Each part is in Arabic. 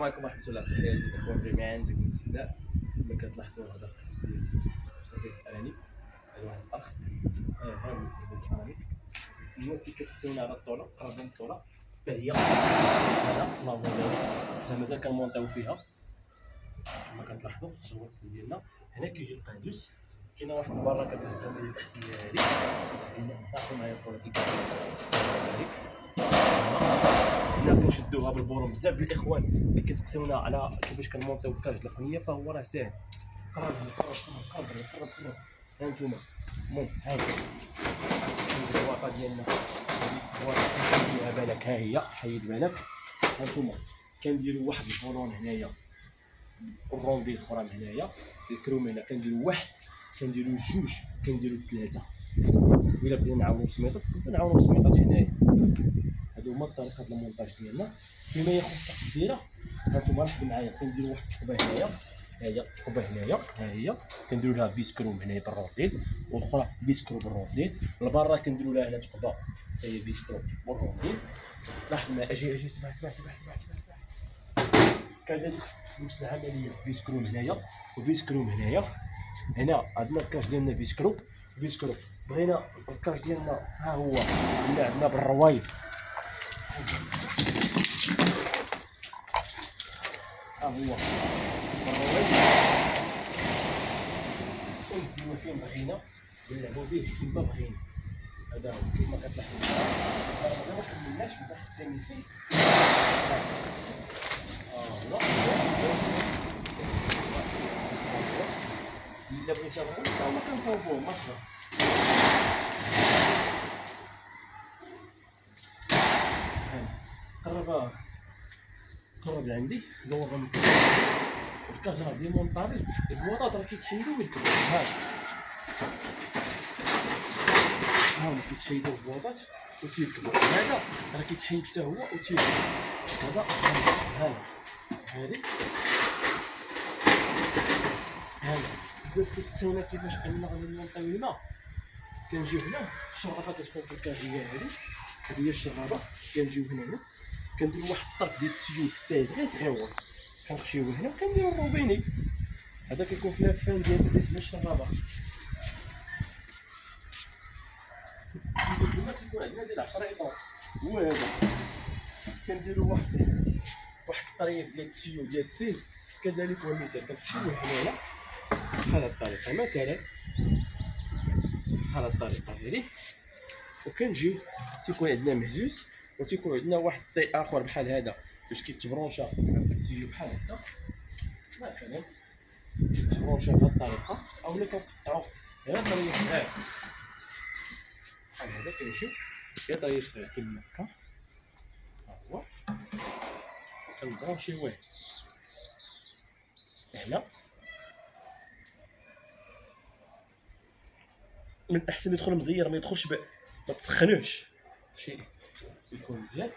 السلام عليكم ورحمة الله تحياتي الإخوان جميعا. بكم استهداء كما كتلاحظوا هذا القفص ديال التربية الأرانب. هذا واحد الأخ هذا التربية الأرانب. الناس اللي كتسولنا على الطولة قرب من الطولة فهي هذا الله حنا مازال كنمونطيو فيها كما كتلاحظوا. هذا هو القفص ديالنا. هنا كيجي القندوس، كاينه واحد البرة كتهز العملية التحتية هذه. ناخذ معايا الطولة كيف هنا كنشدوها بالبورون. بزاف ديال الاخوان اللي كيسقسيونا على كيفاش كنمونطيو الكاج القنيه، فهو راه ساهل. قرب قرب ها نتوما المهم ها هي الواطه ديالنا. الواطه كنديروها بالك، ها هي حيد بالك. ها نتوما كنديروا واحد البورون هنايا والرونديل الاخرى هنايا. الكروم هنا كنديروا واحد، كنديروا جوج، كنديروا ثلاثه. الا بغينا نعاونوا بسميطات كنعاونوا بسميطات هنايا. هادو هما الطريقه ديال المونطاج ديالنا فيما يخص التقديره. هانتوما لاحظوا معايا كنديروا واحد الثقبه هنايا، ها هي الثقبه هنايا، ها هي كنديروا لها فيسكروم هنايا بالرونديل، والاخرى فيسكرو بالرونديل. البارة كنديروا لها هنا ثقبه حتى هي فيسكرو بالرونديل. لاحظوا معايا اجي تبع كذلك نفس العمليه فيسكروم هنايا وفيسكروم هنايا. هنا عندنا الكاش ديالنا فيسكرو. بغينا الكاش ديالنا ها هو اللي عندنا بالروايب، ها هو نديرو فين بغينا ونلعبو به كيما بغينا. هذا هو كيما كتلاحظوا. هذا ما كملناش مازال خدامين فيه. هو إلا بغيتي نصاوبو ما كنصاوبوه مرحبا. قرب لعندي دور غنكمل. الكاج راه ديمونطابل، البواطات راه كيتحيدو ويركبو. ها هما كيتحيدو البواطات وتيركبو. هذا راه كيتحيد حتى هو وتيركبو. هذا هادي بغيت كتسولنا كيفاش اننا غادي نمونطيو الماء. كنجيو هنا الشرابه كتكون في الكاج هي هادي هي الشرابه. كنجيو هنا كنديروا واحد الطرف ديال التيود السايز غير صغيور، كنخشيوه هنا وكنديروا الروبيني. هذا كيكون فيها الفان ديال الشرابه. هنا كيكون عندنا ديال 10 ايطون. هو هذا كنديروا واحد الطريف ديال التيود ديال السايز كذلك. هو مثال كنخشيوه هنايا بحال هاد الطريقه مثلا، بحال هاد الطريقه هذه. وكنجيو تيكون عندنا مهزوز وتيكون عندنا واحد الطي اخر بحال هذا باش كيتبرونشا عند التيو بحال هكا مثلا. كيتبرونشا بهاد الطريقه اولا كنقطعو غير طريق صغير بحال هذا. كنمشيو غير طريق صغير كيما هكا. ها هو كنبرونشيوه هنا. من الاحسن يدخل مزير، ما يدخلش ما تسخنوش شي يكون مزيان.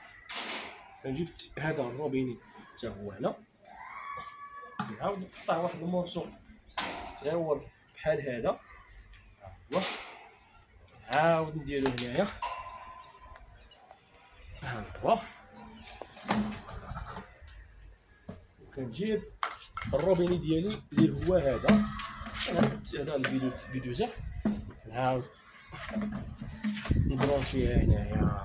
كنجيب هذا الروبيني حتى هو هنا، نعاود نقطع واحد المورسو صغير بحال هذا. ها هو نعاود نديرو هنايا. ها هو كنجيب الروبيني ديالي اللي هو هذا. هذا البيدوزا نعاود نبرونشيها هنايا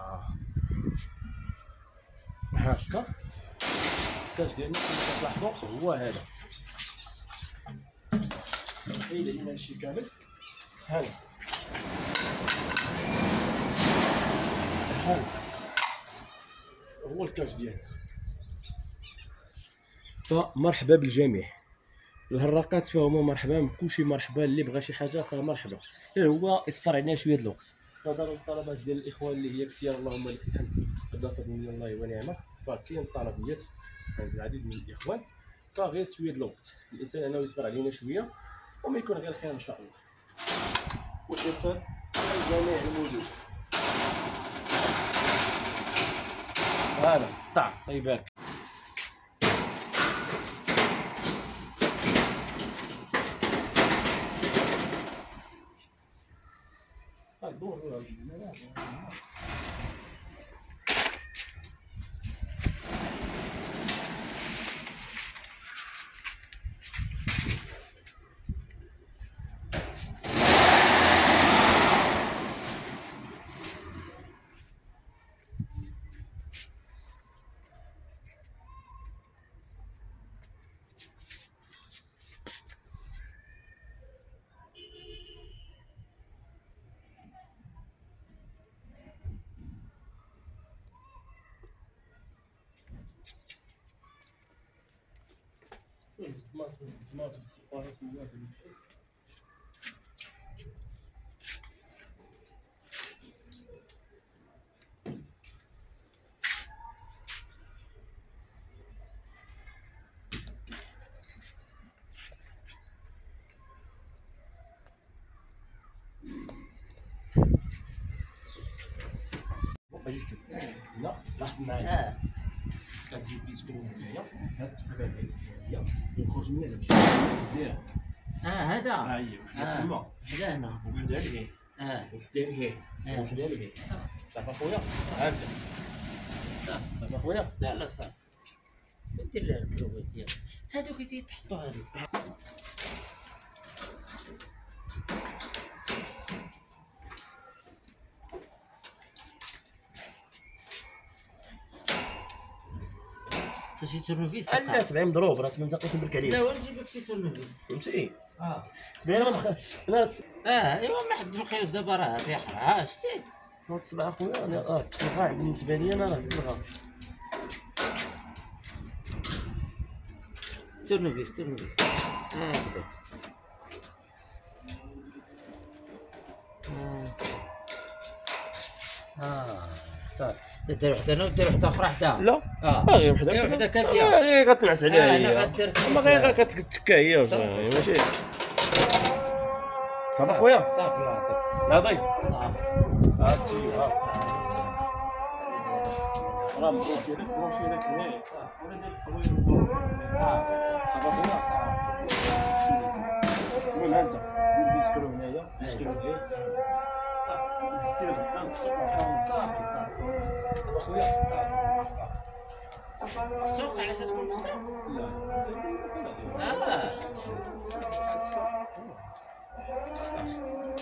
هكا. الكاج ديالنا كما كتلاحظوا هو هذا. نحيد علينا هادشي كامل. هذا هو الكاج ديالنا. فمرحبا بالجميع. الهراقات فهما مرحبا بكلشي، مرحبا اللي بغى شي حاجه فمرحبا. هو اصبر علينا شويه د الوقت. نظرا للطلبات ديال الاخوان اللي هي كثير اللهم لك الحمد قد فضل من الله ونعمه، فكاين طلبيات عند العديد من الاخوان. فغير شويه د الوقت الانسان انه يصبر علينا شويه وما يكون غير خير ان شاء الله. والارسال الجميع الموجود. هذا طع طيبك. طماط والسيبارات والواد. اجي شوف هنا لاحظ معايا كتجيب في سكرو هنايا هاد التقبال هي يخرج من هنا باش دير هذا هي تما هذا هنا وحده لهيه وحده لهيه وحده لهيه صافي اخويا ها انت صافي اخويا لا لا صافي دير لها الكروبات ديالك هادوك تيتحطوا هادوك شي تورنوفيس لا 70 مضروب راه 70 تلقى تبرك عليه لا ونجيب لك شي تورنوفيس فهمتي 70 راه انا ايوا ما حد مخيوش دابا راه تيحرها شتي هاد الصباح اخويا انا تلغى بالنسبه لي انا راه تلغى تورنوفيس صافي دير وحده انا ودير وحده اخرى حداها لا غير وحده غير وحده كافيه غير كتنعس عليها انا هي غدير ما غير كتكا هي ماشي صافي اخويا صافي يعطيك لا ضيف صافي هادشي راه مبروك لك هنايا صافي اخويا المهم ها انت دير بيسكرو هنايا بيسكرو هنايا دير غدا صافي اخويا السوق علاش تكون في السوق لا صافي